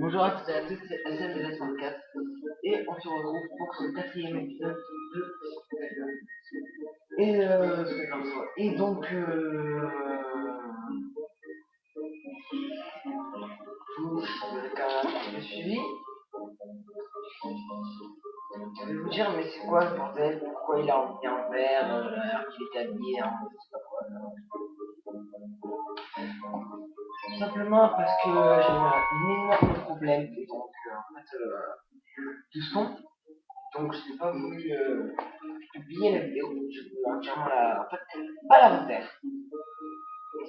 Bonjour à toutes et à tous, c'est SMDS34 et on se retrouve pour ce quatrième épisode de et donc vous avez quand même suivi. Je vais vous dire mais c'est quoi le bordel, pourquoi il a envie en vert alors qu'il est habillé en je sais pas quoi. Tout simplement parce que j'ai eu un énorme problème et donc en fait du son. Donc je n'ai pas voulu publier la vidéo, je voulais entièrement en fait, pas la refaire.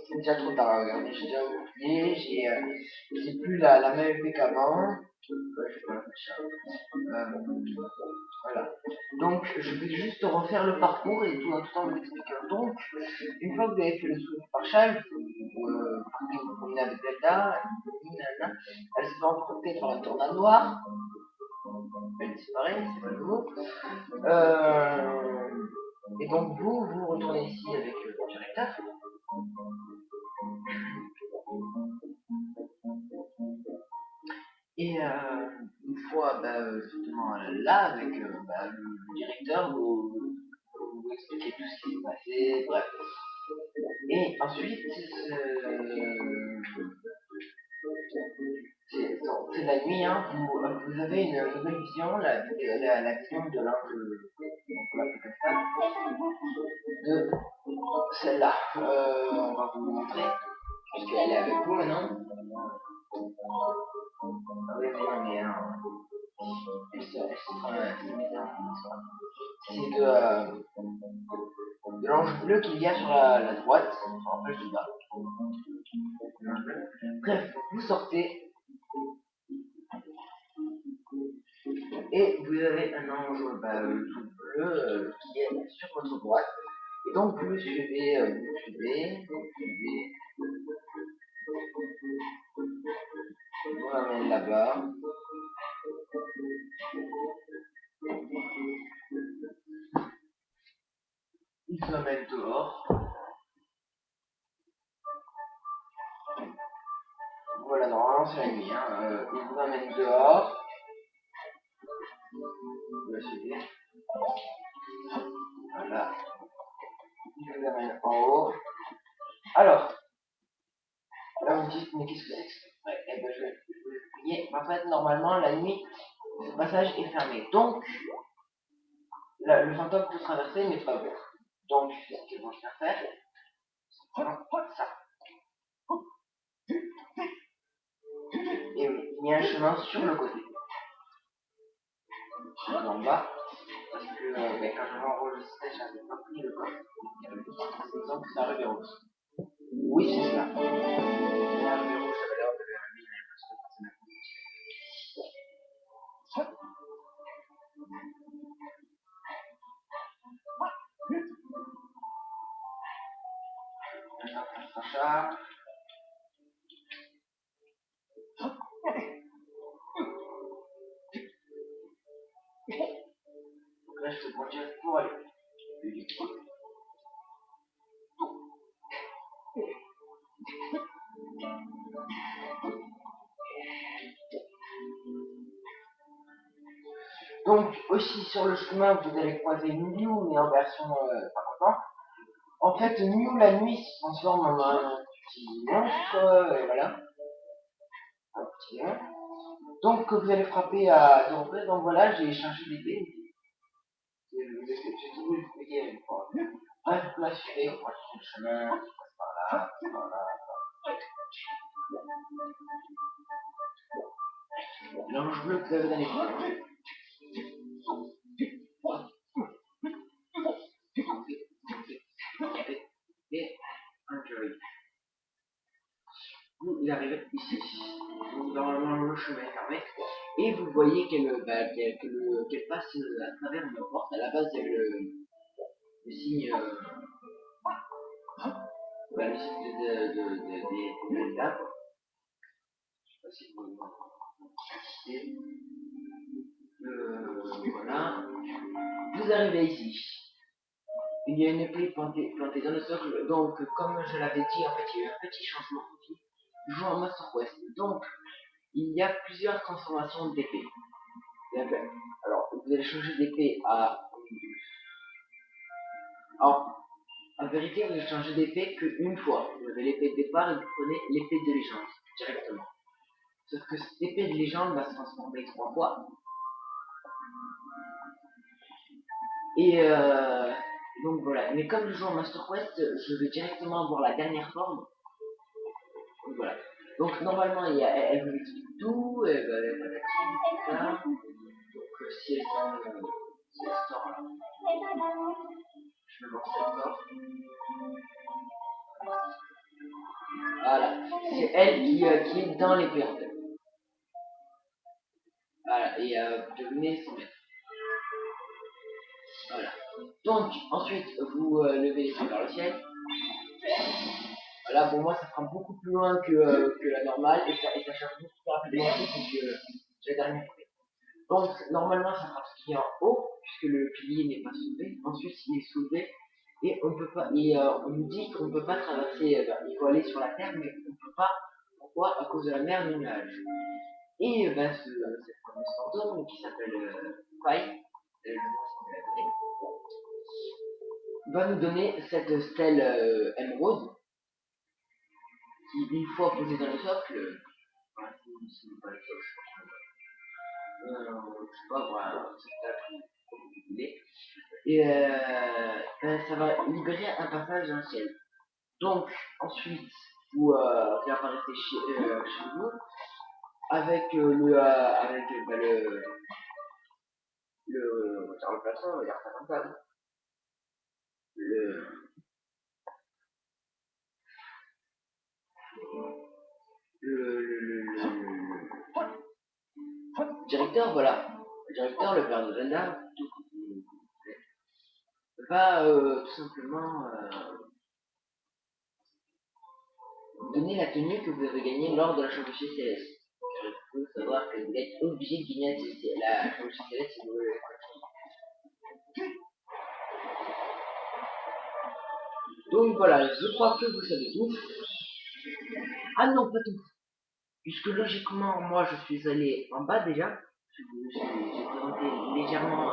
C'est déjà trop tard à regarder, j'ai déjà oublié, j'ai plus la même effet qu'avant. Je vais pas réfléchir. Voilà. Donc je vais juste refaire le parcours et tout en tout temps vous expliquer. Donc, une fois que vous avez fait le saut du pare-choc, vous partez vous promener avec Delta, elle se fait emporter par une tornade noire, elle disparaît, c'est pas nouveau. Et donc vous retournez ici avec le directeur. Et une fois justement là, avec le directeur, vous expliquez tout ce qui s'est passé, bref. Et ensuite, c'est la nuit, hein, vous avez une nouvelle vision, la vision de l'ange, on l'appelle comme ça, de celle-là. On va vous montrer, puisqu'elle est avec vous maintenant. Ah oui, mais non, mais c'est de l'ange bleu qu'il y a sur la droite, en page du bas. Bref, vous sortez et vous avez un ange tout bleu qui est sur votre droite. Et donc vous le suivez, vous le suivez, vous le suivez, vous l'amène là-bas. Il vous amène dehors. Voilà, normalement c'est la nuit. Hein. Il vous amène dehors. Vous le suivez. Voilà. Il vous amène en haut. Alors, là vous me dites, mais qu'est-ce que c'est que ça? Ouais, eh ben, je vais vous expliquer. En fait, normalement, la nuit, ce passage est fermé. Donc, le fantôme peut traverser, mais pas vous. Donc, ce qu'ils vont faire, c'est ça. Et oui, il y a un chemin sur le côté. En bas. Parce que quand j'avais enregistré, j'avais pas pris le code. Donc, c'est un revers rouge. Oui, c'est ça. Un revers rouge, ça va l'air de un mille, parce que c'est ma Sacha. Donc là, je te conduire pour aller plus vite. Donc, aussi sur le chemin, vous allez croiser Mew, mais en version pas content. En fait, Mew, la nuit, se transforme en un petit monstre, et voilà. Un petit monstre. Donc, vous allez frapper à deux reprises. Donc voilà, j'ai changé d'épée. J'ai tout expliqué une fois. Bref, là, je fais, on va sur le chemin, je passe par là, par là. L'ange bleu que vous avez dans les points. Et un curry. Il arrive ici. Donc, normalement, le chemin est fermé. Et vous voyez qu'elle passe à travers une porte. À la base, il y a le signe, le signe des là, quoi. Je sais pas si vous voyez. Voilà. Vous arrivez ici. Il y a une épée plantée dans le socle. Donc, comme je l'avais dit, en fait, il y a eu un petit changement du jour en Master Quest. Donc, il y a plusieurs transformations d'épée. Alors, vous allez changer d'épée à... Alors, en vérité, vous allez changer d'épée qu'une fois. Vous avez l'épée de départ et vous prenez l'épée de légende directement. Sauf que cette épée de légende va se transformer 3 fois. Et donc voilà. Mais comme je joue en Master Quest, je vais directement avoir la dernière forme. Donc voilà. Donc normalement, elle vous explique tout, elle va la tout ça. Donc si elle sort là, je vais voir si elle sort. Voilà. C'est elle qui est dans l'épée en fait. Voilà. Et vous devenez son maître. Voilà. Donc ensuite, vous levez l'épée vers le ciel. Voilà, pour moi, ça sera beaucoup plus loin que la normale et ça charge beaucoup plus rapidement que la dernière fois. Donc, normalement, ça sera ce qui est en haut, puisque le pilier n'est pas soulevé. Ensuite, il est soulevé et on peut pas, et on nous dit qu'on ne peut pas traverser, il faut aller sur la terre, mais on ne peut pas. Pourquoi? À cause de la mer du nuage. Et cette fameuse fantôme qui s'appelle Kai, va nous donner cette stèle émeraude qui, une fois posée dans le socle, voilà, c'est pas le socle, je sais pas, voilà, c'est et ça va libérer un passage dans le ciel. Donc, ensuite, vous réapparaissez chez vous avec le plafond, on va dire ça comme ça, le, le directeur, voilà, le directeur, le père de Zelda, va tout simplement donner la tenue que vous avez gagnée lors de la chevauchée céleste. Il faut savoir que vous êtes obligé de gagner la chevauchée céleste si vous voulez la continuer. Donc voilà, je crois que vous savez tout. Ah non, pas tout. Puisque logiquement, moi je suis allé en bas déjà. J'ai présenté légèrement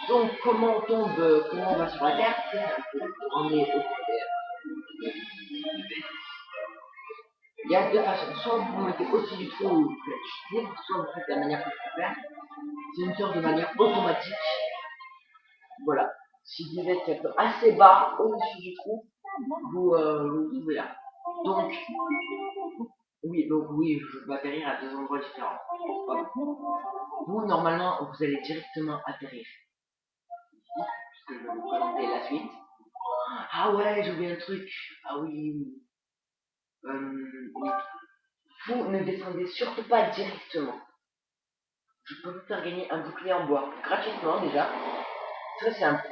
donc comment on tombe, comment on va sur la Terre, on est au il y a deux façons. Soit vous vous mettez au-dessus du trou, vous faites libre, soit vous faites de la manière que je peux faire. C'est une sorte de manière automatique. Voilà. Si vous êtes assez bas au-dessus du trou, vous trouvez là. Donc, oui, je vais atterrir à deux endroits différents. Vous, normalement, vous allez directement atterrir. Puisque je vais vous présenter la suite. Ah ouais, j'ai oublié un truc. Ah oui. Oui. Vous ne descendez surtout pas directement. Je peux vous faire gagner un bouclier en bois. Gratuitement déjà. Très simple.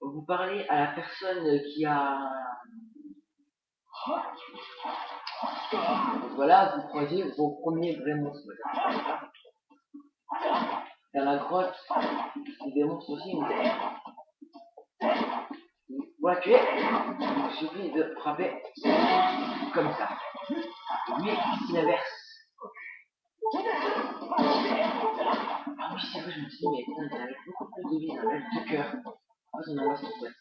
Vous parlez à la personne qui a... Voilà, vous croisez vos premiers vrais monstres. Dans la grotte, il y a des monstres aussi, mais... Voilà, tu es. Il suffit de frapper comme ça. Lui, c'est l'inverse. Ah oui, c'est vrai, je me suis dit, mais putain, il avait beaucoup plus de vie, un rêve de cœur. Ah, j'en ai Master Quest.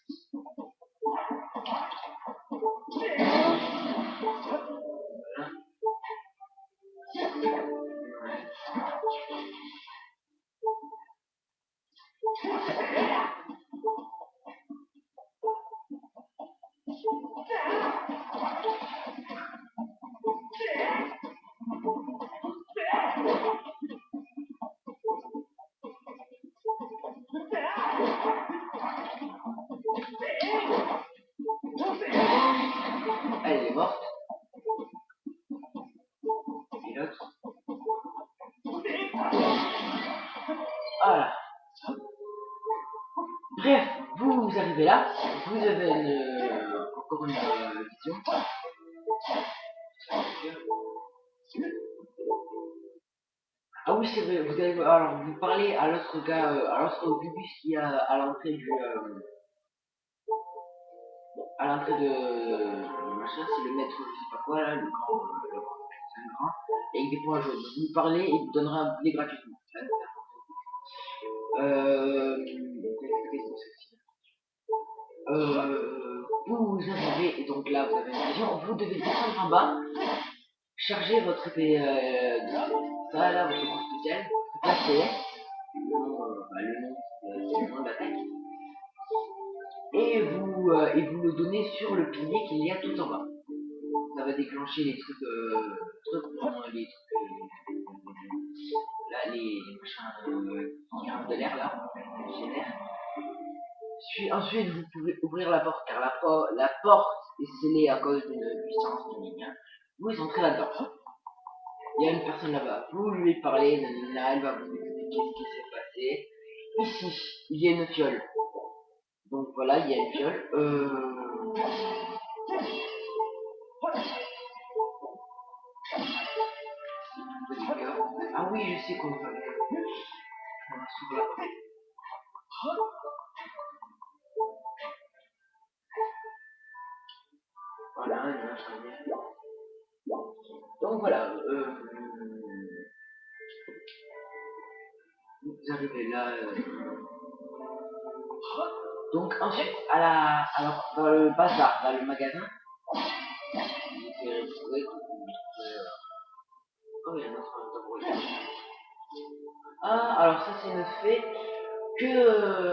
Elle est morte. Et l'autre. Voilà. Bref, vous arrivez là, vous avez encore une vision. Ah oui, c'est vrai, vous avez, alors vous parlez à l'autre gars, à l'autre bubis qui est à l'entrée à l'entrée de machin, c'est le maître, je sais pas quoi, là, c'est un grand, et avec des points jaunes. Donc, vous lui parlez et il vous donnera un boulet gratuitement. Qu'est-ce que c'est que vous arrivez, et donc là, vous avez une vision, vous devez descendre en bas, charger votre épée, ça là, votre coup spécial, là c'est le nom de l'attaque, et vous le donnez sur le pilier qu'il y a tout en bas. Ça va déclencher les les trucs, là, les machins qui grimpent de l'air, là, les génères. Ensuite, vous pouvez ouvrir la porte, car la porte est scellée à cause d'une puissance divine. Vous entrez là-dedans. Il y a une personne là-bas. Vous lui parlez, nanana, elle va vous expliquer ce qui s'est passé. Ici, il y a une fiole. Donc voilà, il y a une fiole. Ah oui, je sais qu'on va faire. On va s'ouvrir la porte. Voilà, il y en a un. Donc voilà, vous arrivez là. Donc ensuite, alors, dans le bazar, dans le magasin, vous pouvez retrouver. Oh, il y a un autre. Ah, alors ça c'est une fée que...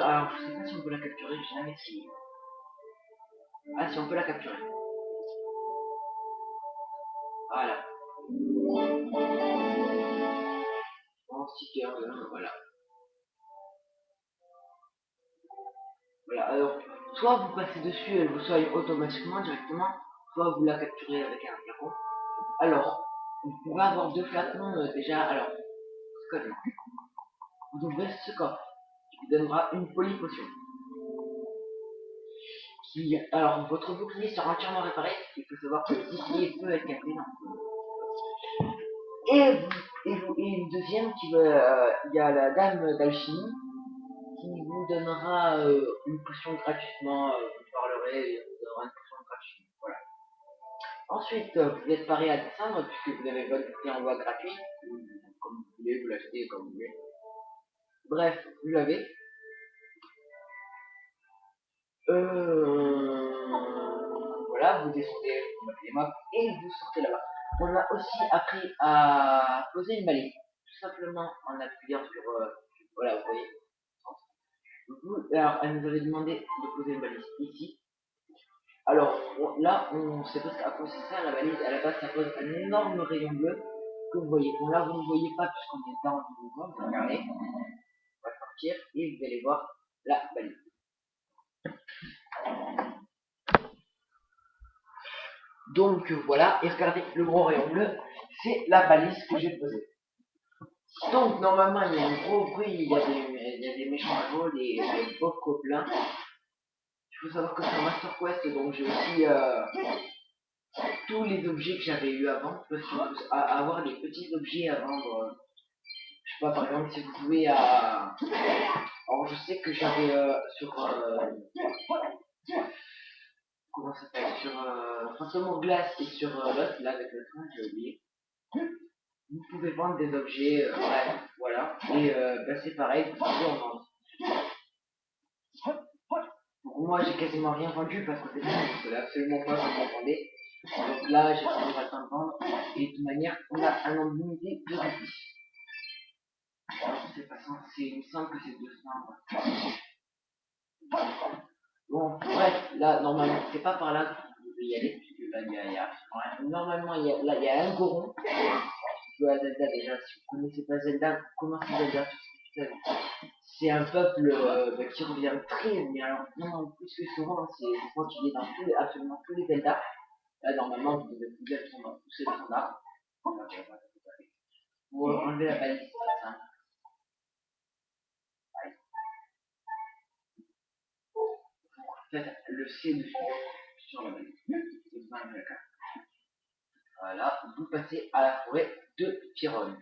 alors je sais pas si on peut la capturer, j'ai jamais essayé. Ah si on peut la capturer. Voilà. En sticker, voilà. Voilà, alors, soit vous passez dessus, elle vous soigne automatiquement directement, soit vous la capturez avec un flacon. Alors, vous pouvez avoir deux flacons déjà, alors, code. Vous ouvrez ce coffre, qui vous donnera une polypotion. Alors, votre bouclier sera entièrement réparé, il faut savoir que le bouclier peut être cassé. Et une deuxième, il y a la dame d'alchimie qui vous donnera une potion gratuitement. Vous parlerez et elle vous donnera une potion gratuitement. Voilà. Ensuite, vous êtes paré à descendre puisque vous avez votre bouclier en bois gratuit. Comme vous voulez, vous l'achetez comme vous voulez. Bref, vous l'avez. Voilà, vous descendez, vous mettez les maps et vous sortez là-bas. On a aussi appris à poser une balise, tout simplement en appuyant sur, voilà, vous voyez. Alors, elle nous avait demandé de poser une balise ici. Alors, là, on sait pas à quoi ça sert la balise. À la base, ça pose un énorme rayon bleu que vous voyez. Bon, là, vous ne voyez pas puisqu'on est dans le mouvement. Vous regardez, on va sortir et vous allez voir la balise. Donc voilà, et regardez, le gros rayon bleu, c'est la balise que j'ai posée. Donc normalement il y a un gros bruit, il y a des méchants à jouer, des beaux gobelins. Il faut savoir que sur Master Quest, donc j'ai aussi tous les objets que j'avais eu avant, parce qu'on peut avoir des petits objets à vendre. Je sais pas, par exemple, si vous jouez à... Alors je sais que j'avais sur... comment ça s'appelle? Sur Phantom Glace et sur l'autre, là avec le train, j'ai oublié. Vous pouvez vendre des objets, ouais, voilà. Et bah, c'est pareil, vous pouvez en vendre. Donc, moi, j'ai quasiment rien vendu parce que je ne absolument pas ce que vous vendez. Donc là, j'ai pas le temps de vendre. Et de toute manière, on a un nombre limité de rubis. C'est pas censé, il me semble que c'est 200. Bon, bref, là, normalement, c'est pas par là que vous devez y aller, puisque là, il y a ouais, normalement, là, il y a un goron. À Zelda déjà, si vous connaissez pas Zelda, commencez Zelda sur ce. C'est un peuple bah, qui revient très, mais alors vraiment plus que souvent, c'est moi qui est dans absolument tous les Zelda. Là, normalement, vous devez pousser le standard. Pour enlever la balise, c'est simple. Faites le C dessus, sur la balise. Et vous enlevez la carte. Voilà, vous passez à la forêt de Tyrone.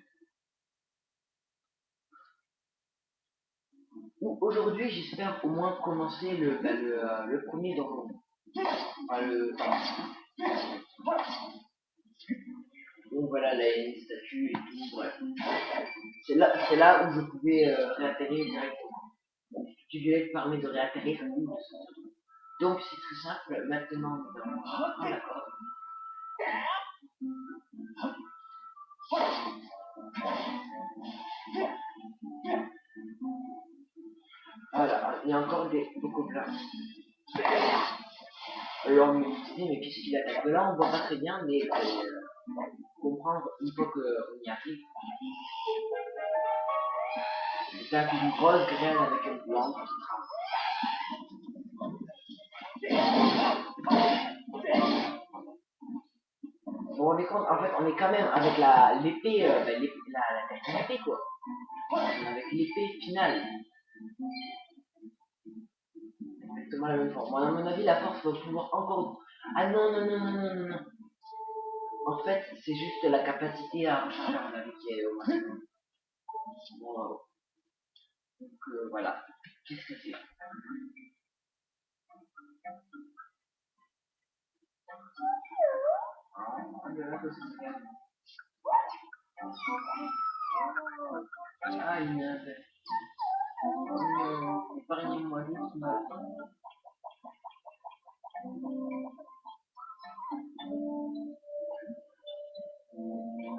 Ou aujourd'hui, j'espère au moins commencer le premier dans enfin, le. Donc voilà, là, il y a une statue et tout, bref. C'est là où je pouvais réatterrir directement. Le statue violette permet de réatterrir où de ce truc. Donc c'est très simple, maintenant nous allons prendre la corde. Voilà, il y a encore des coquins. Alors on me dit, mais qu'est-ce qu'il attaque de là? On voit pas très bien, mais comprendre une fois qu'on y arrive. C'est une grosse graine avec une plante qui tremble. Vous vous rendez compte, en fait, on est quand même avec l'épée, la épée quoi. Avec l'épée finale. Exactement la même forme. Moi, à mon avis, la force va pouvoir encore. Ah non, non, non, non, non, non, non. En fait, c'est juste la capacité à recharger, à mon avis, qui est au maximum. Bon, donc voilà. Qu'est-ce que c'est? Ah, une épargnez-moi juste ma.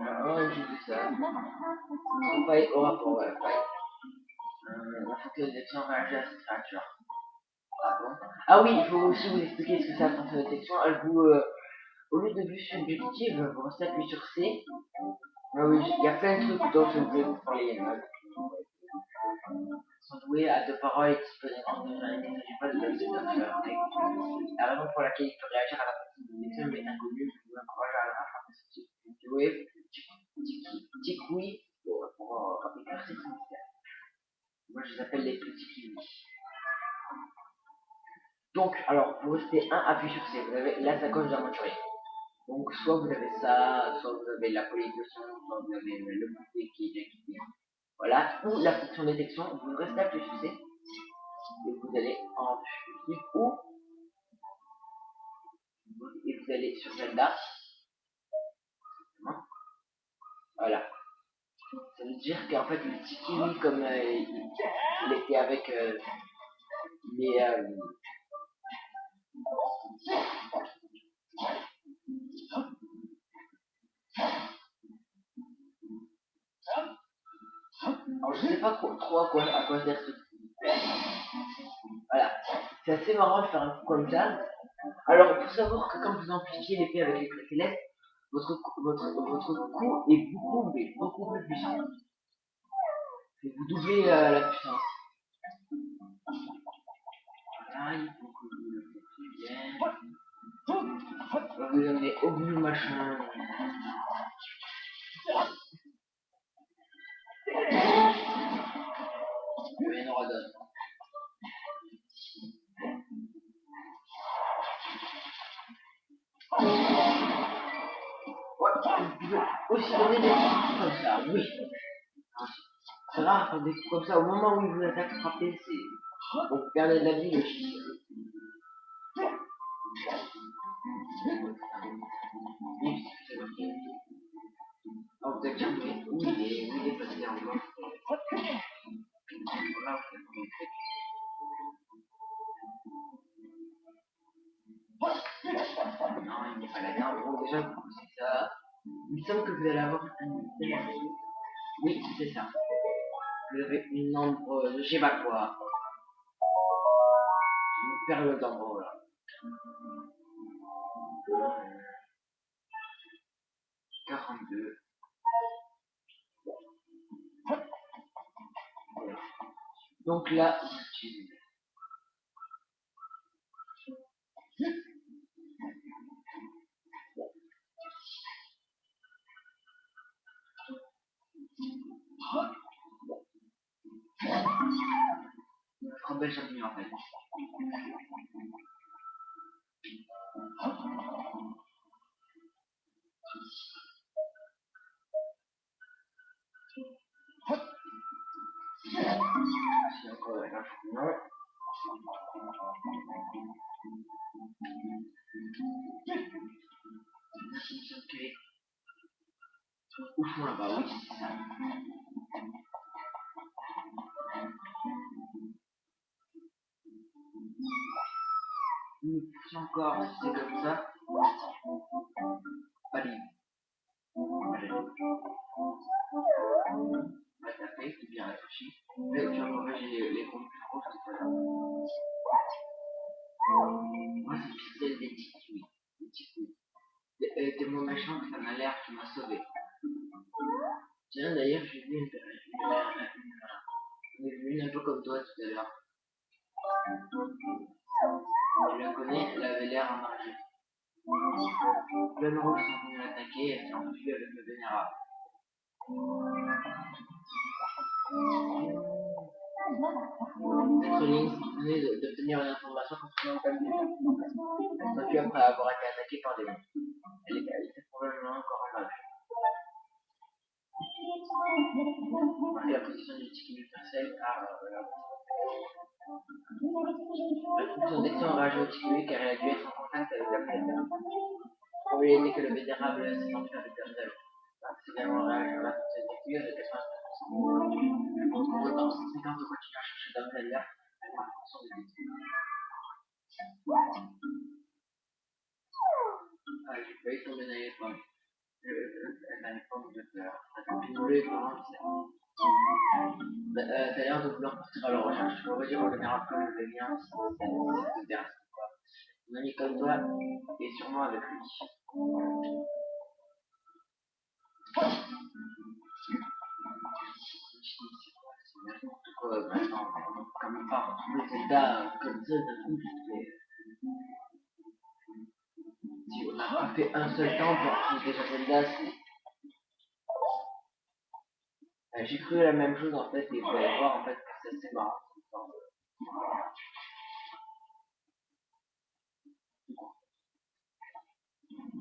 Ah, j'ai vu ça. Faille au rapport, ouais, faille. La focalisation réagit à cette créature. Ah bon? Ah oui, il faut aussi vous expliquer ce que c'est la fonction de détection. Elle vous, au lieu de vue subjective, vous restez appuyé sur C. Ah oui, il y a plein de trucs dont je vous pour les sont doués à deux paroles et disponibles en deux il ne s'agit pas de donner d'auteurs. La raison pour laquelle il peut réagir à la fonction de détection lui est inconnue. Je vous encourage à la faire ce type. Jouer Tikoui pour éclaircir ce mystère. Moi, je les appelle les petits kiwis. Donc, alors, vous restez un appui sur C. Vous avez la sacoche d'aventurier. Donc, soit vous avez ça, soit vous avez la police de son, soit vous avez le bouquet qui est équipé. Voilà, ou la fonction détection, vous restez appuyé sur C et vous allez en fugitif ou et vous allez sur Zelda. Voilà. Ça veut dire qu'en fait, le petit kiwi, comme il était avec les. Alors, je sais pas trop à quoi sert ce. Voilà. C'est assez marrant de faire un coup comme ça. Alors, il faut savoir que quand vous amplifiez l'épée avec les traits célestes, votre coup est beaucoup plus puissant. Et vous doublez la puissance. Voilà, il faut que vous le fassiez bien. Vous amenez au bout machin. Il y en aura d'autres. Ouais, vous pouvez aussi donner des coups comme ça, oui. C'est rare faire des coups comme ça. Au moment où il vous attaque, frapper, c'est. Donc, perdez de la vie, le chien. Alors, vous avez trouvé où il est passé encore. Voilà, non, il n'est pas là. Bon, déjà, vous connaissez ça. Il me semble que vous allez avoir un énergie. Oui, c'est ça. Vous avez une nombre, je sais pas quoi. Une période en gros, là. 42. Donc là, très belle champignon en fait. C'est encore un champignon. Au fond là-bas, oui, c'est ça. Une pousse encore, si c'est comme ça. Allez. Allez. On va taper, c'est bien réfléchi. Mais tu vas corriger les groupes plus rouges tout à l'heure. Moi, c'est pixel des petits couilles. Des petits couilles. T'es moins méchant que ça m'a l'air, tu m'as sauvé. Tiens, d'ailleurs, j'ai vu une un peu comme toi tout à l'heure. Tu la connais, elle avait l'air en danger. Plein de rouges sont venus l'attaquer et elle s'est enfuie avec le vénérable. Cette ligne venait d'obtenir une information concernant le palmier. Elle s'enfuit après avoir été attaquée par des monstres. Elle était probablement encore en âge. Marquez la position du ticket universel car la fonction d'action a réagi au ticket car elle a dû être en contact avec la planète. La probabilité que le vénérable s'est enfui avec Damsel. C'est également réagi à la fonction d'action avec 80%. Je pense qu'on va dans 150 de continuer à chercher Damsel là. Elle marque en son de ticket. J'ai failli tomber dans les pommes. Dans les pommes de fleurs. Pignoler pendant le cerf. T'as l'air de vouloir partir à la recherche. Je pourrais dire au général comme je vais bien si ça te dérange pas. Un ami comme toi est sûrement avec lui. C'est n'importe quoi maintenant. Comme pas retrouver Zelda comme ça d'un coup. Si on n'a pas fait un seul temps pour retrouver déjà Zelda, j'ai cru la même chose en fait et vous allez voir en fait que c'est assez marrant.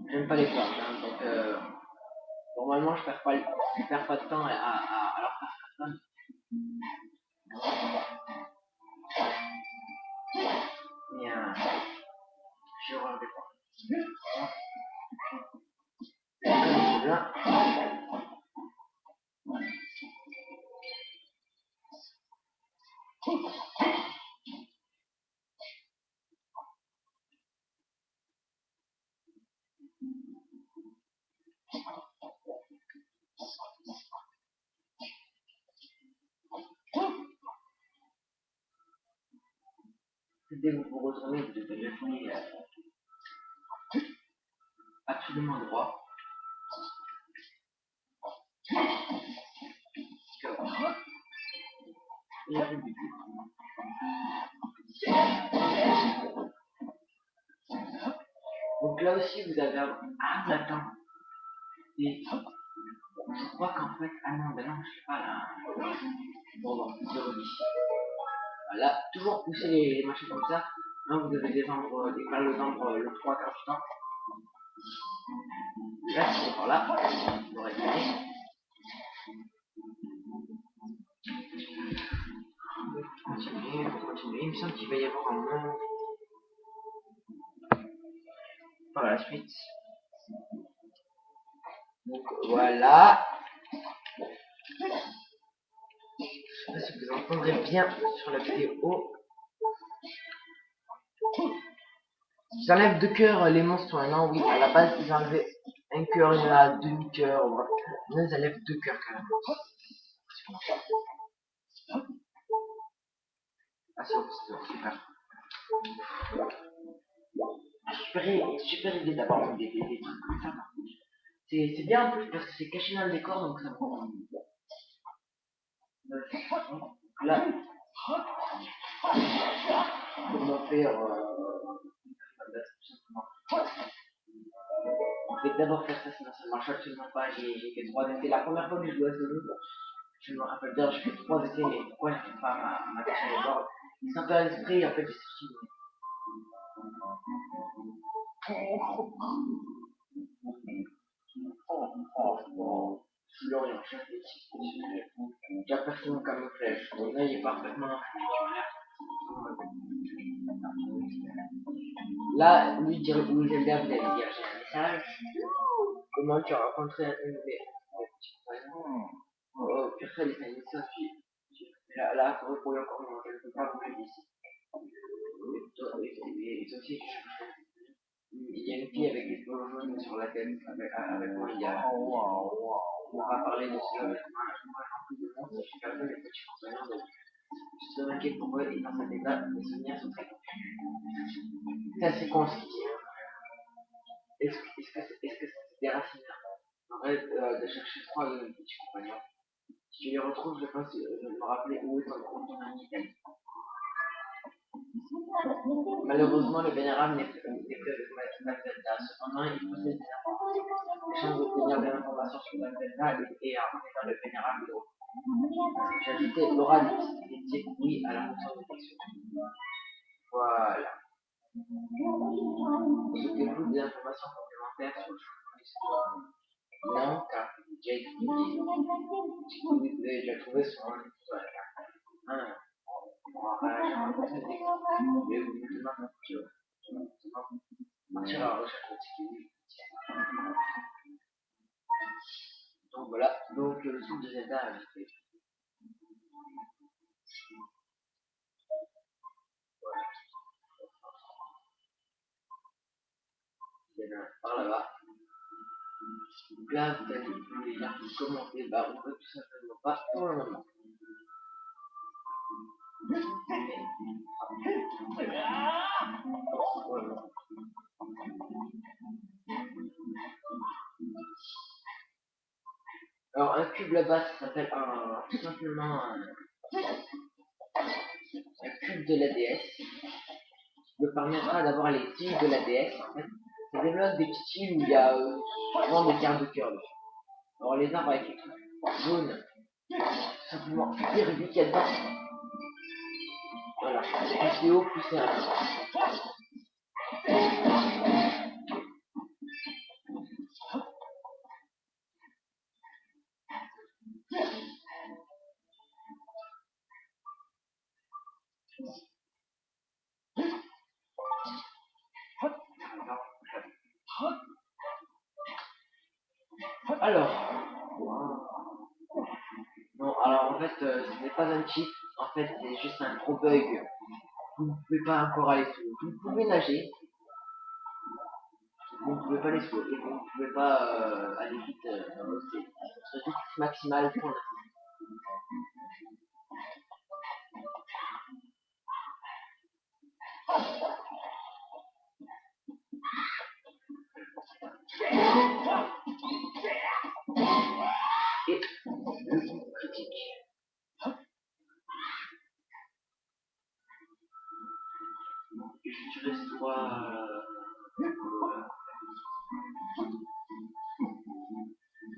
J'aime pas les plantes, hein, donc normalement je perds pas de temps à leur faire ça. Mais j'ai horreur des plantes. C'est bien. Dès que vous vous retournez, vous devez rester absolument droit. Donc là aussi vous avez un... Ah mais attends. Et je crois qu'en fait... Ah non, ben non, je sais pas là. Bon, bon, je redis. Voilà, toujours pousser les machins comme ça. Là vous devez descendre, faire le nombre le 3 quarts du temps. Là c'est par là. Vous récupérez. Continuer. Il me semble qu'il va y avoir un moment par la suite. Donc voilà. Je sais pas si vous entendrez bien sur la vidéo. Ils enlèvent 2 cœurs les monstres maintenant, oui, à la base ils enlevaient un cœur, il y en a demi-cœur, voilà. Maintenant ils enlèvent 2 cœurs quand même. Ah c'est super. Super idée d'avoir des trucs comme ça. C'est bien en plus parce que c'est caché dans le décor donc ça me rend. Là, comment faire je vais d'abord faire ça sinon ça marche absolument pas. J'ai fait 3 essais. La première fois que je joue à ce jeu, je me rappelle bien, j'ai fait 3 essais, mais pourquoi j'arrive pas à m'attacher à les bords. Sans faire exprès, en fait j'ai sorti. sous l'Orient, j'ai aperçu mon camouflage. Mon œil est parfaitement là, lui dire où Zelda vous avez dégagé un message. Comment tu as rencontré un nouvel petit compagnon. Oh, pire ça, les ça, là, pour épauler encore, je ne peux pas bouger d'ici. Et toi aussi, il y a une fille avec des cheveux jaunes sur la tête, avec moi, on va parler de cela avec moi, en plus de monde, je suis pas les petits compagnons, donc je te m'inquiète pour eux, et dans cet état, mes souvenirs sont très confus. C'est assez con ce qu'il dit. Est-ce que c'est déraciné arrête de chercher trois de mes petits compagnons. Si tu les retrouves, je pense de me rappeler où est ton ami Italie. Malheureusement, le vénérable n'est plus avec Magdalena. Cependant, il possède des informations. Échange d'obtenir des informations sur Magdalena et en étant le vénérable de j'ai ajouté Laura des petits oui à la fonction de fiction. Voilà. Souhaitez-vous des informations complémentaires sur le champ de l'histoire? Non, car j'ai déjà expliqué. Vous avez déjà trouvé son nom d'histoire. On va réagir à un conseil d'expliquer. Mais vous me demandez partir à la recherche de Tiki. Donc voilà, donc le truc de Zelda a fait. Voilà. Il y en a par là-bas. Donc là, vous allez voulez lire commenter, bah on peut tout simplement pas pour le moment. Alors un cube là-bas, ça s'appelle tout simplement un cube de la DS. Qui me permettra d'avoir les tiles de la DS. En fait, ça développe des petites tiles où il y a souvent des cartes de cœur dessus. Alors les arbres avec les trucs jaunes, tout simplement, les rubies qu'il y a dedans. Voilà, plus c'est haut, plus c'est un. Alors, non, alors en fait, ce n'est pas un cheat, en fait, c'est juste un gros bug. Vous ne pouvez pas encore aller sous l'eau. Vous pouvez nager, vous ne pouvez pas aller sous l'eau, et vous ne pouvez pas aller vite dans l'eau. C'est juste maximal pour l'instant. Et le coup critique. Je reste 3.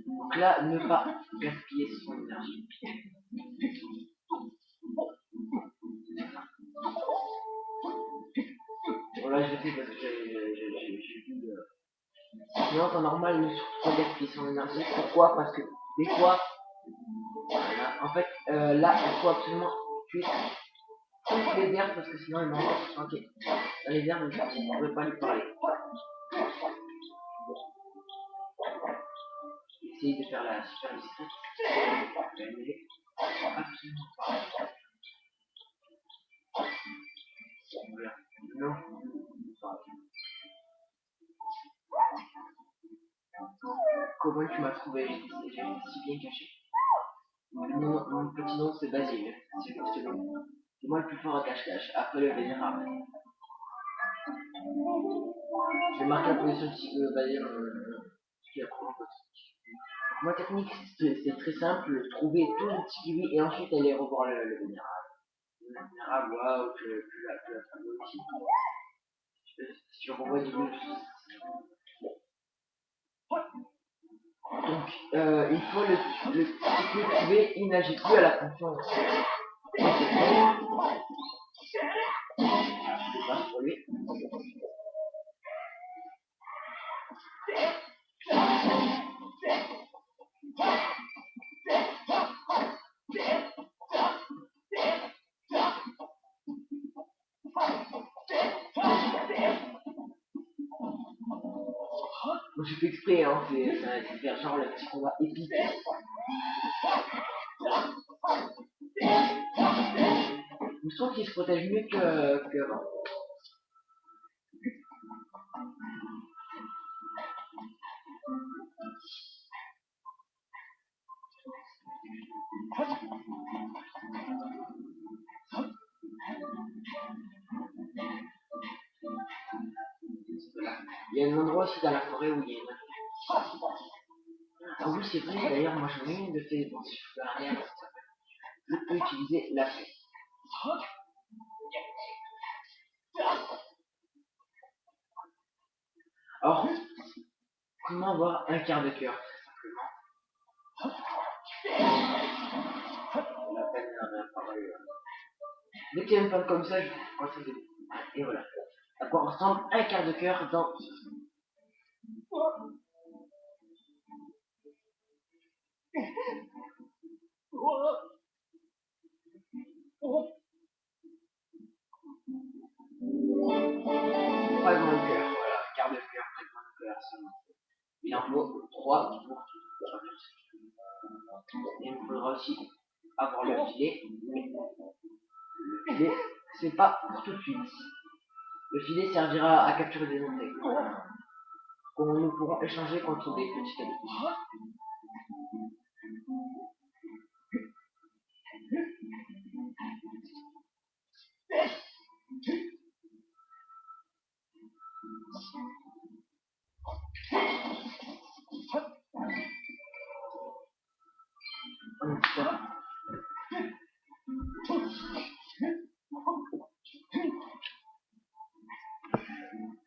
Donc là, ne pas gaspiller son énergie. Bon là, je sais parce que j'ai vu. Sinon, en temps normal, ne surtout pas gaspiller son énergie. Pourquoi? Parce que des fois, voilà, en fait, là, il faut absolument tuer tous les verbes parce que sinon, ils vont encore se flanquer. Dans les verbes, vous ne pouvez pas lui parler. Essayez de faire la super discrète. Absolument pas. Voilà. Non. Comment tu m'as trouvé? J'ai si bien caché. Mon petit nom c'est Basile. C'est juste le nom. C'est moi le plus fort à cache-cache, après le vénérable. Je vais marquer la position de Basile ce qui a trop ma technique c'est très simple, trouver tous les petits kiwis et ensuite aller revoir le vénérable. Le vénérable, waouh, que la famille aussi. Si tu revois du coup. Donc, il faut le cultiver, il n'agit plus à la fonction. Je passe pour lui. Je fais exprès, hein, ça va faire genre le petit combat épique. Je trouve qu'il se protège mieux que avant. Il y a un endroit aussi dans la forêt où il y a une... Ah oui, c'est vrai, d'ailleurs, moi j'en ai une de ces bon, si je peux rien, je peux utiliser la fée. Alors, comment avoir un quart de cœur, tout simplement. La peine d'en parler. Dès qu'il y a une panne comme ça, je vais passer de... Et voilà. À quoi ressemble un quart de cœur dans... Pas dans le cœur, voilà. Quart de cœur, près dans le cœur seulement. Il en faut 3 pour tout. Et il me faudra aussi avoir le filet. Le filet, c'est pas pour tout de suite. Le filet servira à capturer des insectes. Qu'on nous pourrons échanger contre des petits cadeaux.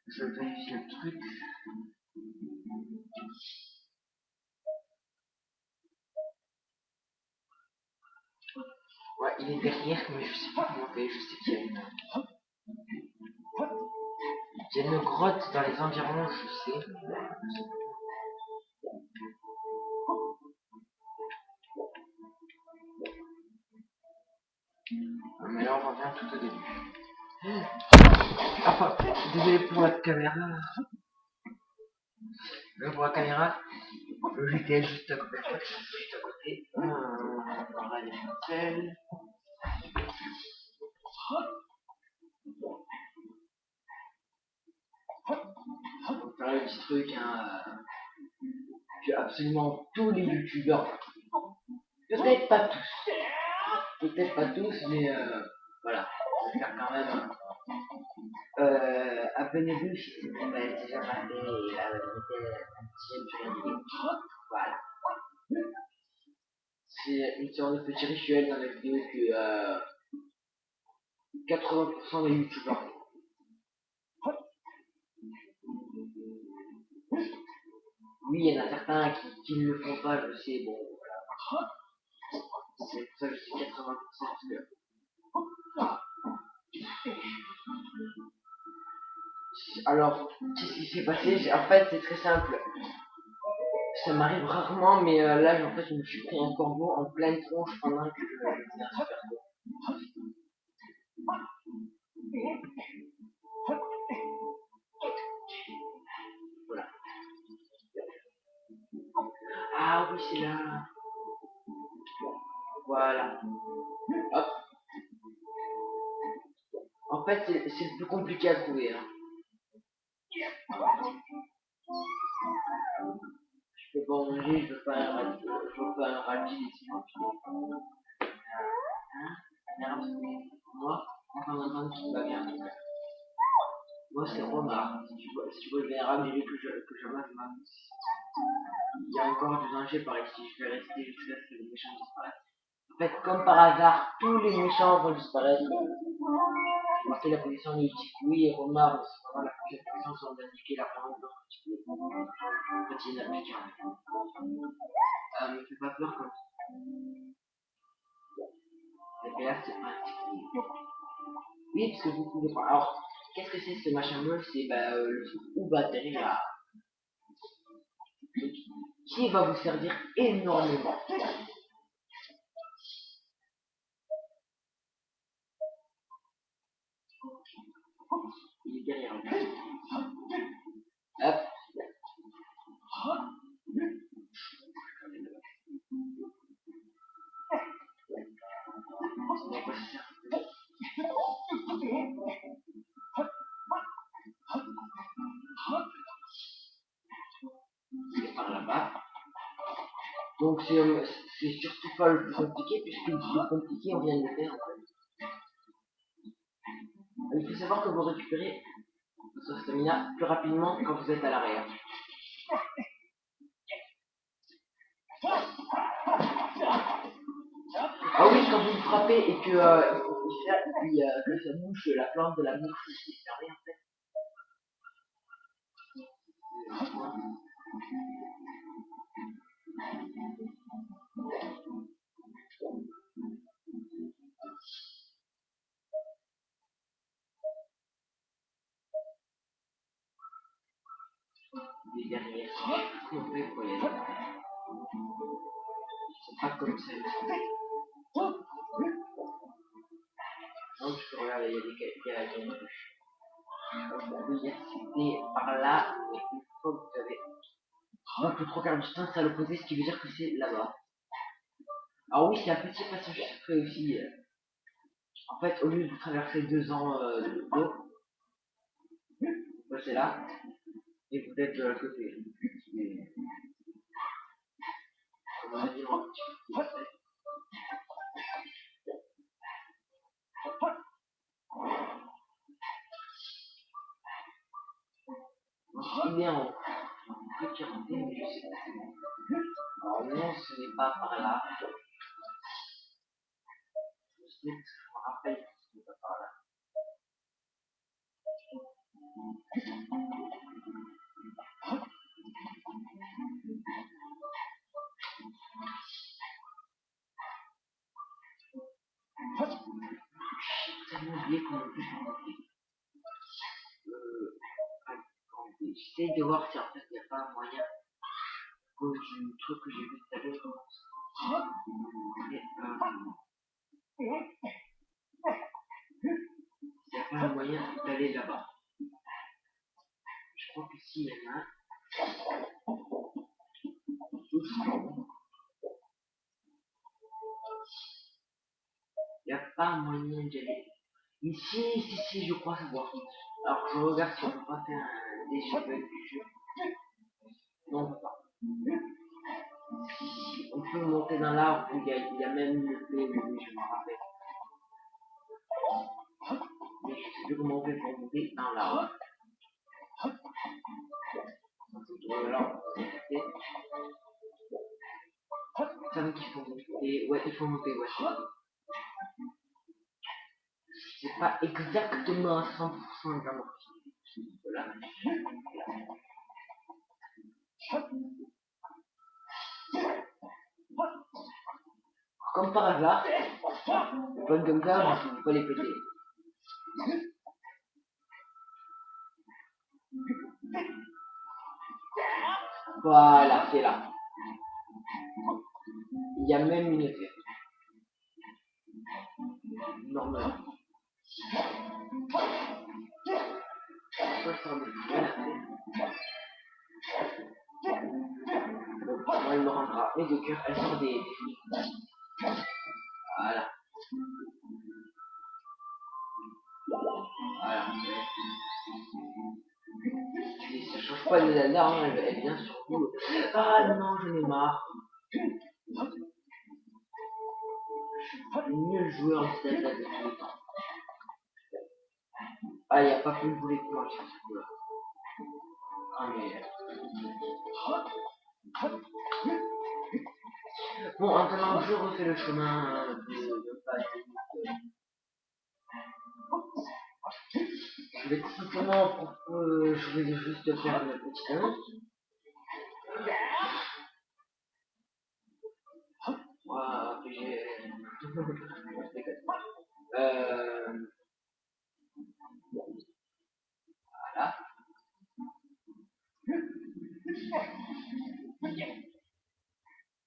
Je vérifie le truc. Ouais, il est derrière, mais je sais pas comment faire. Je sais qu'il y a une grotte dans les environs, je sais. Mais là, on revient tout au début. Ah, désolé pour la caméra. Là, pour la caméra, j'étais juste à côté. Juste à côté. On va aller nickel. On va faire le petit truc, hein, que absolument tous les youtubeurs, peut-être pas tous, mais voilà, je vais faire quand même. Abonnez-vous si ce n'est pas déjà passé et mettez un petit j'aime sur la vidéo. Voilà. C'est une sorte de petit rituel dans la vidéo que 80% des youtubeurs font. Oui, il y en a certains qui ne le font pas, je sais, bon, voilà. C'est pour ça que je dis 80% parce que... Alors, qu'est-ce qui s'est passé? En fait, c'est très simple. Ça m'arrive rarement, mais là, en fait, je me suis pris un corbeau en pleine tronche pendant que je faisais un super tour. Voilà. Ah oui, c'est là. Voilà. Hop. En fait, c'est le plus compliqué à trouver. Hein. Je peux pas en manger, je veux pas un radis, merde. Moi, quand on entend qui va bien. Moi, c'est Romar. Si tu vois le vénérable, il est que je mange ma mousse. Il y a encore du danger par ici. Je vais rester jusqu'à ce que les méchants disparaissent. En fait, comme par hasard, tous les méchants vont disparaître. J'ai marqué la position du petit couille et Romar, c'est vraiment la prochaine position sans indiquer la présence de notre petit couille. En fait, il y en a plus qu'un. Me fait pas peur comme ça. Et là, c'est pas un petit couille. Oui, parce que vous pouvez pas. Alors, qu'est-ce que c'est ce machin bleu? C'est le truc où va atterrir là. Qui va vous servir énormément. Il est derrière lui. Hop. quoi ça sert? C'est par là-bas. Donc c'est surtout pas le plus compliqué, puisque le plus compliqué, on vient de le faire en fait. Il faut savoir que vous récupérez votre stamina plus rapidement quand vous êtes à l'arrière. Ah oui, quand vous le frappez et que que ça bouge la plante de la bouche, c'est fermé en fait. Les derniers, qu'on fait pour y aller. C'est pas comme ça. Donc je peux regarder, il y a des vous pouvez accéder par là, mais une fois que vous avez donc le 3/4 du temps, c'est à l'opposé, ce qui veut dire que c'est là-bas. Alors oui, c'est un petit passage secret aussi. En fait, au lieu de traverser 2 ans d'eau, vous passez là, et vous êtes de l'autre côté. Mais, comme on a dit, un petit peu. Il est en sécurité, mais je sais pas. Alors non, ce n'est pas par là. Je sais que je me rappelle que ce n'est pas par là. J'ai oublié comment on peut faire. J'essaie de voir si en fait il n'y a pas un moyen cause du truc que j'ai vu tout à l'heure. Mais il n'y a pas un moyen d'aller là-bas. Je crois que s'il y en a un, il n'y a pas un moyen d'y aller. Ici, si, je crois savoir. Alors je regarde si on peut pas faire des jeux du jeu. Non, on peut pas. On peut monter dans l'arbre où il y a même une clé, oui, je me rappelle. Mais je sais plus comment on fait pour monter dans l'arbre. Alors, ça veut qu'il faut monter. Ouais, il faut monter, ouais. C'est pas exactement à 100% d'amorti. Voilà. Comme par hasard, les bonnes comme ça, je ne peux pas les péter. Voilà, c'est là. Il y a même une effet. Normalement. Pourquoi ça me fait la moi, il me rendra mes 2 cœurs. Elles sont des voilà. Voilà. Et ça change pas de Zelda, hein, elle vient sur vous. Ah non, j'en ai marre. Je suis le mieux joueur de Zelda de tous les temps. Ah, il n'y a pas plus de boulet que moi sur ce coup-là. Ah, mais. Bon, maintenant, je refais le chemin de pas. Je vais tout simplement, je vais juste faire une petite annonce. Voilà, que j'ai. Voilà.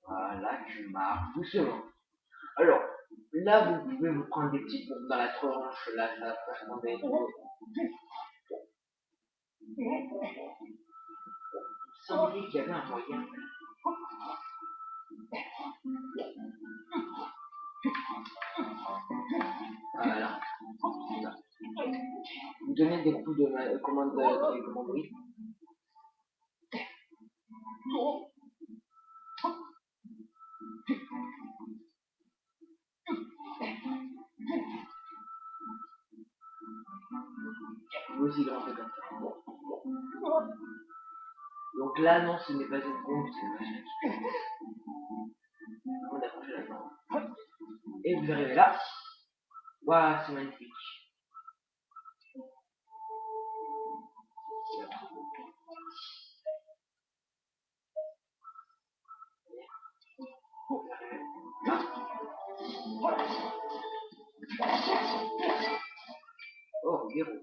Voilà, tu marches doucement. Alors, là, vous pouvez vous prendre des petites bombes dans la tronche, là, ça va franchement être drôle. Il semblait qu'il y avait un moyen. donner des coups de commande télécommande, oui. Vous aussi grand peu comme ça. Donc là, non, ce n'est pas une pompe, c'est une machine. On a couché là-dedans. Et vous arrivez là. Waouh, c'est magnifique. Oh, verrou.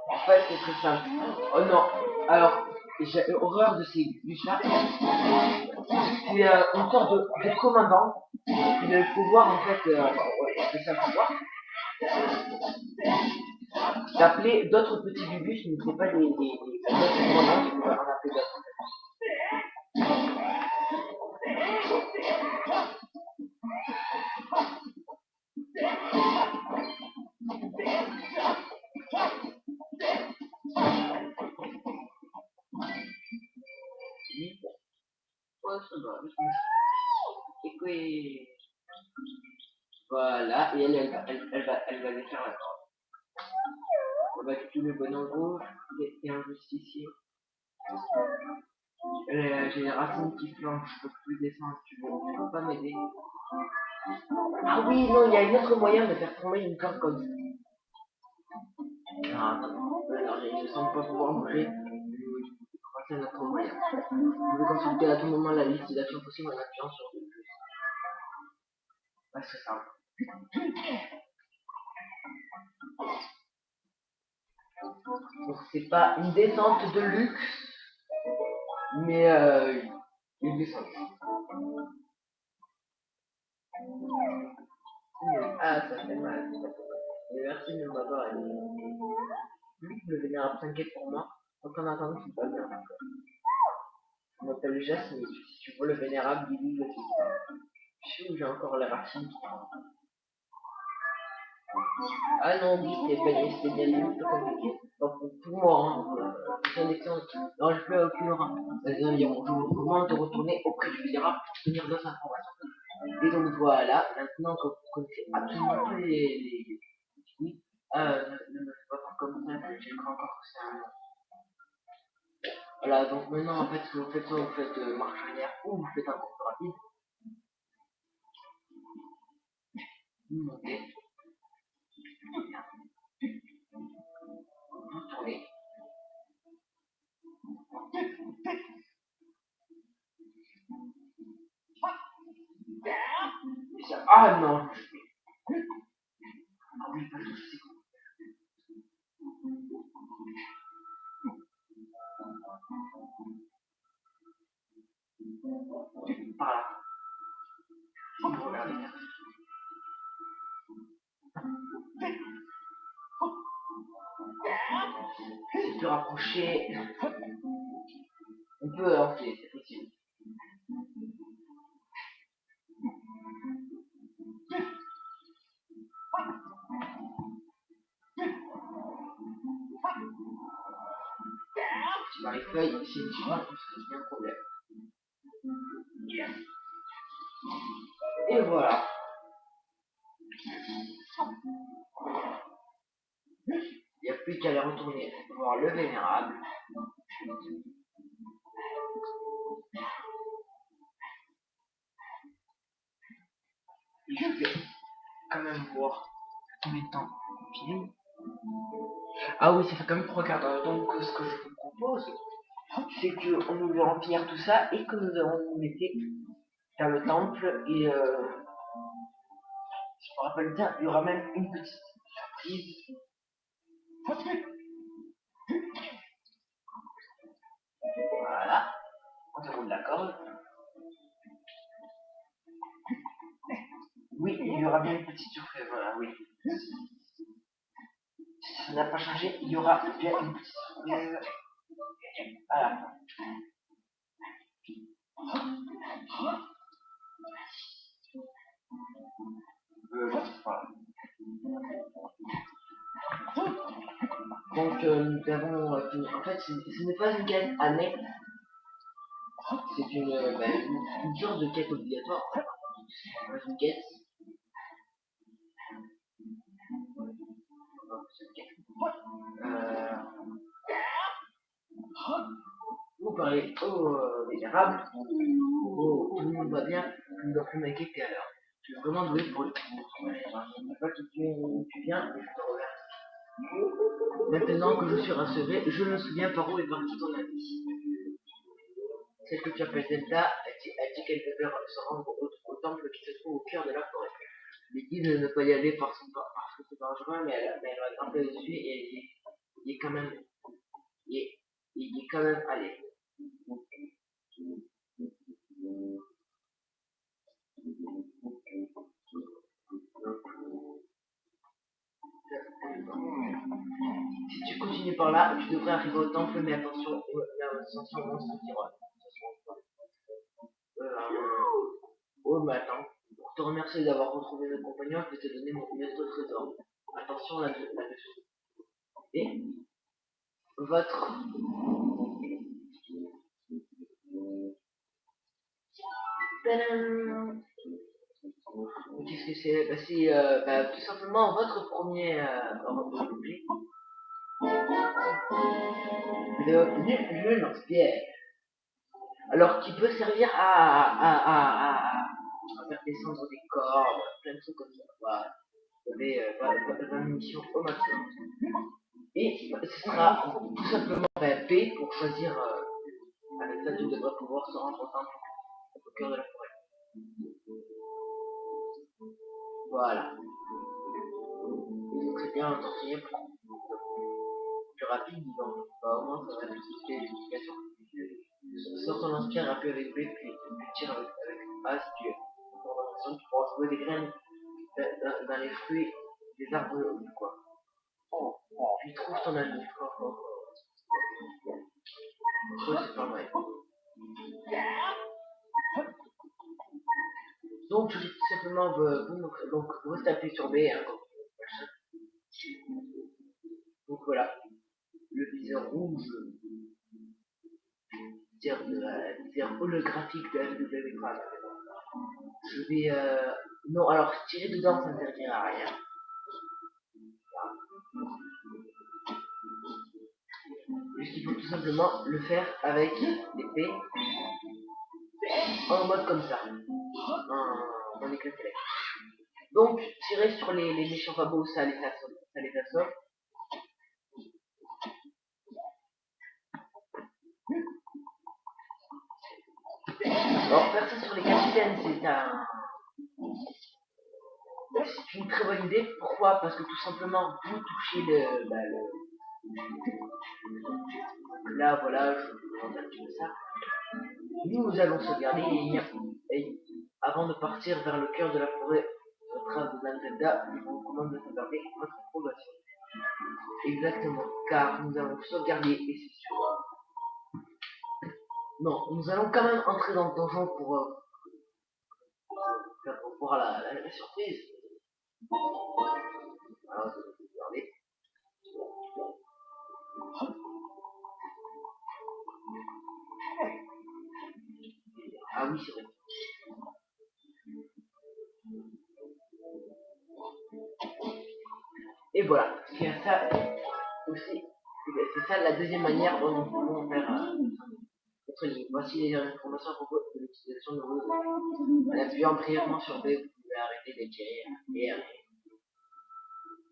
En fait, c'est très simple. Oh non. Alors, j'ai horreur de ces bûches-là. C'est une sorte de commandant. Il faut voir en fait, ouais, c'est ça pour voir. D'appeler d'autres petits bubus, mais c'est pas des commandants, il faut en appeler d'autres. Ouais, ça va, et puis, voilà, et elle va les faire la corde. On va tuer le bonhomme rouge et un justicier. J'ai les racines qui flanchent, je peux plus descendre, tu peux pas m'aider. Ah oui, non, il y a un autre moyen de faire tomber une corde comme ça. Non, non, je ne sens pas pouvoir bouger. C'est un autre moyen. Vous pouvez consulter à tout moment la liste d'actions possibles en appuyant sur le plus. Ouais, c'est simple. Donc c'est pas une descente de luxe, mais une descente. Ah, ça fait mal. Mais merci de m'avoir aidé. Lui, le vénérable s'inquiète pour moi. Donc en attendant, c'est pas bien. Je m'appelle Jasmine. Si tu vois le vénérable, dis-lui que je sais où j'ai encore les racines. Ah non, oui, c'était bien un peu compliqué. Donc pour moi, c'est excellent. Non, je peux aucune aura. C'est-à-dire, je vous demande de retourner auprès du vénérable pour obtenir d'autres informations. Et donc voilà, maintenant que vous connaissez absolument tous les techniques, ne me faites pas faire comme ça, j'ai cru encore que c'est un nom. Voilà, donc maintenant en fait, ce que vous faites, soit vous faites marche arrière ou vous faites un cours rapide. Vous montez, vous tournez. Et ça, ah non, ah oui, parce que je sais par là. Vous regardez. C'est plus rapproché. On peut, hein, c'est possible. Si dans les feuilles, c'est différent, parce que c'est un problème. Et voilà. Il n'y a plus qu'à aller retourner voir le vénérable. Et je vais quand même voir combien de temps on filme. Ah oui, ça fait quand même 3 quarts d'heure. Donc ce que je vous propose, c'est que nous allons finir tout ça et que nous allons nous mettre vers le temple et si je me rappelle bien, il y aura même une petite surprise. Voilà, on déroule la corde. Oui, il y aura bien une petite surprise, voilà, oui. Si ça n'a pas changé, il y aura bien une petite surprise à la fin. Donc nous avons en fait ce n'est pas une quête annexe, c'est une sorte de quête obligatoire. C'est pas une quête. Euh, vous parlez vénérable, tout le monde va bien, je ne dois plus m'inquiéter alors. Tu es vraiment doué pour le coup. Je ne sais pas qui tu viens et je te remercie. Maintenant que je suis rassuré, je me souviens par où est parti ton ami. Celle que tu appelles Zelda a dit qu'elle devait se rendre au temple qui se trouve au cœur de la forêt. Elle dit de ne pas y aller parce que c'est dangereux, mais elle va grimper dessus et il est quand même, il est quand même allé. Si tu continues par là, tu devrais arriver au temple, mais attention, l'ascension monstre qui rôde. Oh, mais attends, pour te remercier d'avoir retrouvé notre compagnon, je vais te donner notre trésor. Attention là-dessus. Et votre... Tadam. Qu'est-ce que c'est? Bah, c'est tout simplement votre premier objet. Vous avez obtenu le lance-pierre. Alors, qui peut servir à faire descendre des cordes, plein de trucs comme ça. Voilà. Vous avez 20 munitions au maximum. Et ce sera tout simplement P pour choisir avec ça tu devrais pouvoir se rendre au temple au cœur de la forêt. Voilà. C'est très bien entortillé pour plus rapide, donc au moins ça va expliquer l'explication. Sors ton lance-pierre un peu avec B, puis tire avec A si tu veux. Pour l'instant, tu pourras trouver des graines dans les fruits des arbres ou quoi. Puis trouve ton ami. C'est pas vrai. Donc, je vais tout simplement donc, reste appuyé sur B. Hein, donc voilà, le viseur rouge, viseur holographique de MW. Je vais... non, alors tirer dedans, ça ne servira à rien. Puisqu'il faut tout simplement le faire avec l'épée en mode comme ça, en éclat électrique. Donc, tirer sur les méchants fabots, ça les assomme. Alors, faire ça sur les capitaines, c'est une très bonne idée. Pourquoi? Parce que tout simplement, vous touchez là, voilà, je vous montre un petit peu ça. Nous allons sauvegarder et avant de partir vers le cœur de la forêt, votre trace de Zelda, je vous recommande de sauvegarder votre progression. Exactement, car nous allons sauvegarder et c'est sûr. Non, nous allons quand même entrer dans le donjon pour voir la surprise. Alors, je vais sauvegarder. Ah oui, c'est vrai. Et voilà, c'est ça aussi. C'est ça la deuxième manière dont nous pouvons faire notre ligne. Voici les informations à propos de l'utilisation de vos outils. En appuyant brièvement sur B, vous pouvez arrêter d'étirer et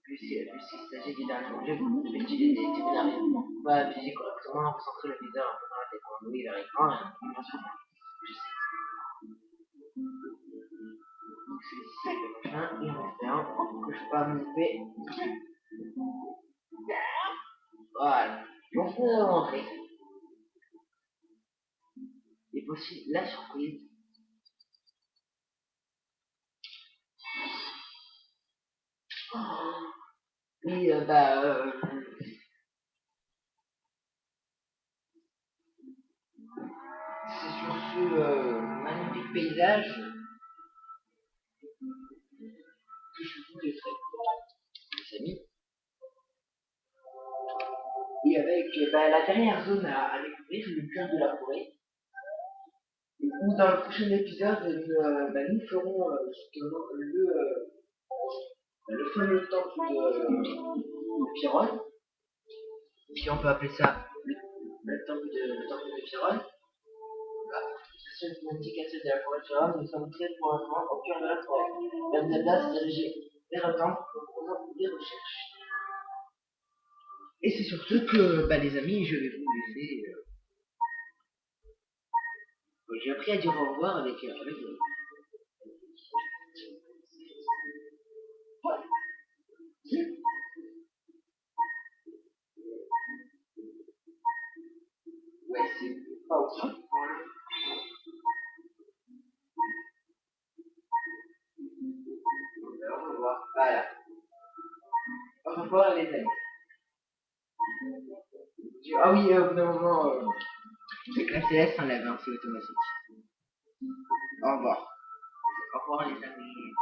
puisqu'il s'agit d'un objet, vous pouvez utiliser des types d'armes. Vous pouvez appuyer correctement, recentrer le viseur en faisant la tête en vers l'écran et bien sûr, je sais. Donc c'est ici le machin, et en espérant que je ne peux pas me louper. Voilà. Donc nous allons entrer. Et voici la surprise. Et c'est sur ce magnifique paysage que je vous laisserai, les amis. oui, avec la dernière zone à découvrir, le cœur de la forêt. Où dans le prochain épisode, nous ferons justement le fameux temple de Pyrrhon. Puis on peut appeler ça le temple de Pyrrhon. C'est une petite cassette de la forêt de Charonne, nous sommes très pour l'instant au cœur de la forêt. Même Zelda s'est dirigé vers un temple pour des recherches. Et c'est sur ce que, les amis, je vais vous laisser. J'ai appris à dire au revoir avec vous. Ouais, c'est pas au fond. Au revoir. Voilà. Au revoir les amis. Ah oui, au bout d'un moment. C'est que la CS enlève, hein, c'est automatique. Au revoir. Au revoir les amis.